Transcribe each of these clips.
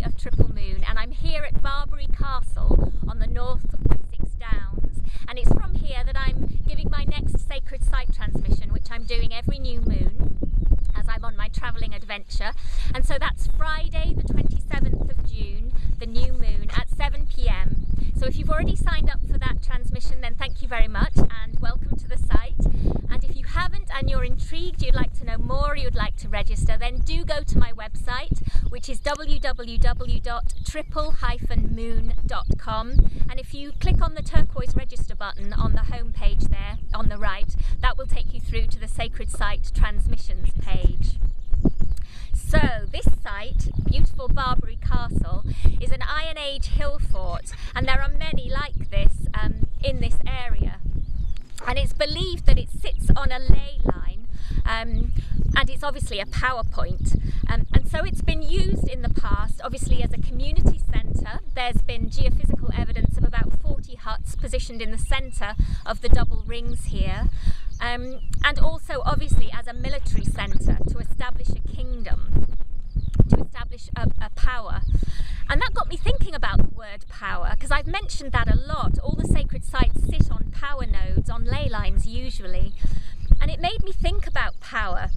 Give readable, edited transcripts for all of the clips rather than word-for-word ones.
Of Triple Moon, and I'm here at Barbury Castle on the North Wessex Downs, and it's from here that I'm giving my next sacred site transmission, which I'm doing every new moon as I'm on my travelling adventure. And so that's Friday the 27th of June, the new moon, at 7 p.m. So if you've already signed up for that transmission, then thank you very much and welcome to the site. And if you haven't and you're intrigued, you'd like to know more, you'd like to register, then do go to my website, which is www.triple-moon.com, and if you click on the turquoise register button on the home page there on the right, that will take you through to the sacred site transmissions page. So this site, beautiful Barbury Castle, is an Iron Age hill fort, and there are many like this in this area. And it's believed that it sits on a ley line, and it's obviously a power point. And so it's been used in the past, obviously, as a community centre. There's been geophysical evidence of about 40 huts positioned in the centre of the double rings here. And also, obviously, as a military centre to establish a kingdom, to establish a power. And that got me thinking about the word power, because I've mentioned that a lot. All the sacred sites sit on power nodes, on ley lines usually. And it made me think about power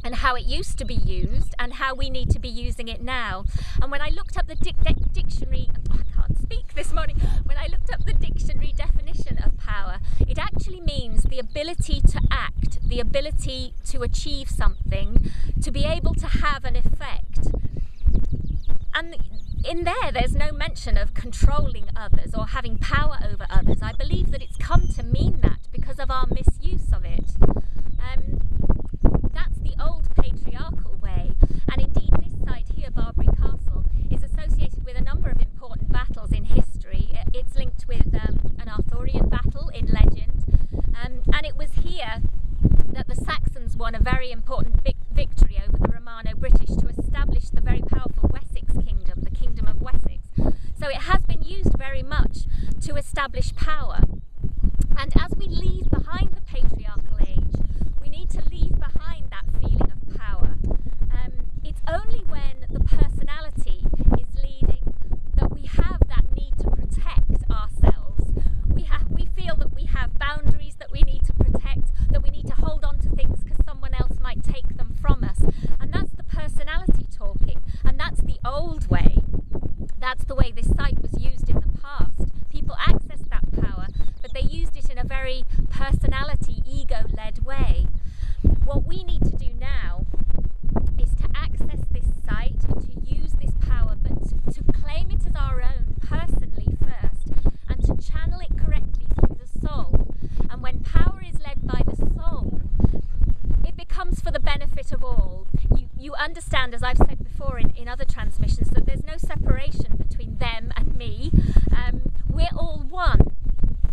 and how it used to be used and how we need to be using it now. And when I looked up the dictionary, I can't speak this morning, when I looked up the dictionary definition of power, it actually means the ability to act, the ability to achieve something, to be able to have an effect. And in there's no mention of controlling others or having power over others. I believe that it's come to mean that because of our misuse of it. That's the old patriarchal way, and indeed this site here, Barbury Castle, is associated with a number of important battles in history. It's linked with an Arthurian battle in legend, and it was here that the Saxons won a very important victory over the Romano-British to establish the very powerful Wessex kingdom, the Kingdom of Wessex. So it has been used very much to establish power. And as we leave behind the patriarchal age, we need to leave behind that feeling of power. It's only when the personality is leading that we have that need to protect ourselves. We feel that we have boundaries that we need to protect, that we need to hold on to things because someone else might take them from us. And that's the personality talking, and that's the old way. That's the way this site was used in the past. People accessed that power, but they used it in a very personality, ego-led way. What we need to do now is to access this site, to use this power, but to claim it as our own personally first, and to channel it correctly through the soul. And when power is led by the soul, it becomes for the benefit of all. You understand, as I've said before in other transmissions, that there's no separation between them and me. We're all one,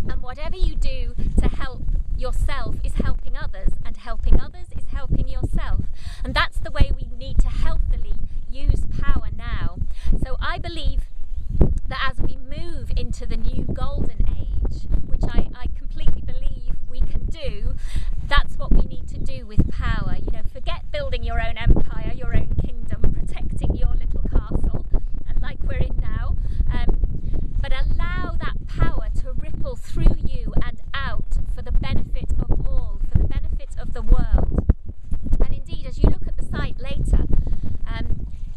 and whatever you do to help yourself is helping others, and helping others is helping yourself. And that's the way we need to healthily use power now. So I believe that as we move into the new golden age, which I completely believe we can do, that's what we need to do with power. You know, forget building your own empire, your own kingdom, protecting your little castle, and like we're in now, but allow that power to ripple through you and out for the benefit of all, for the benefit of the world. And indeed, as you look at the site later,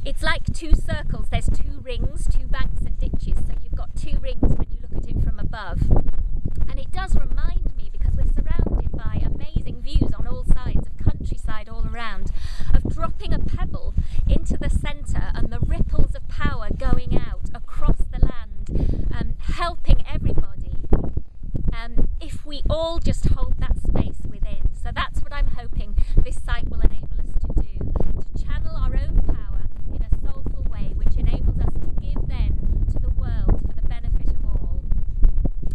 it's like two circles. There's two rings, two banks and ditches, so you've got two rings when you look at it from above. And it does remind me, because we're surrounded by amazing views on all sides of countryside all around, of dropping a pebble into the centre and the ripples of power going out across the land, helping everybody, if we all just hold that space within. So that's what I'm hoping this site will enable us to do, to channel our own power in a soulful way, which enables us to give then to the world for the benefit of all.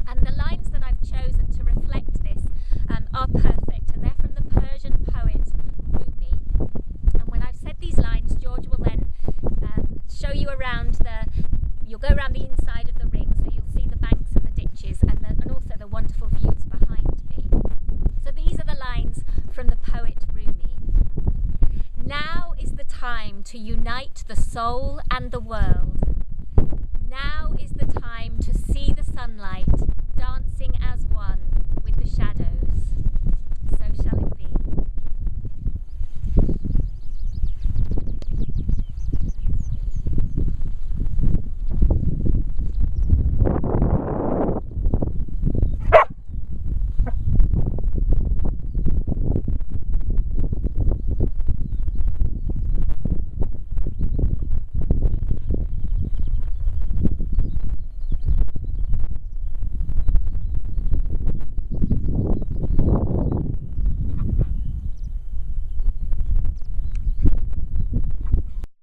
And the lines that I've chosen to reflect this are perfect, and they're from the Persian poet Rumi. And when I've said these lines, George will then show you around you'll go around the inside of the ring, so you'll see the banks and the ditches and also the wonderful views behind me. So these are the lines from the poet Rumi. Now is the time time to unite the soul and the world. Now is the time to see the sunlight dancing as one with the shadows. So shall it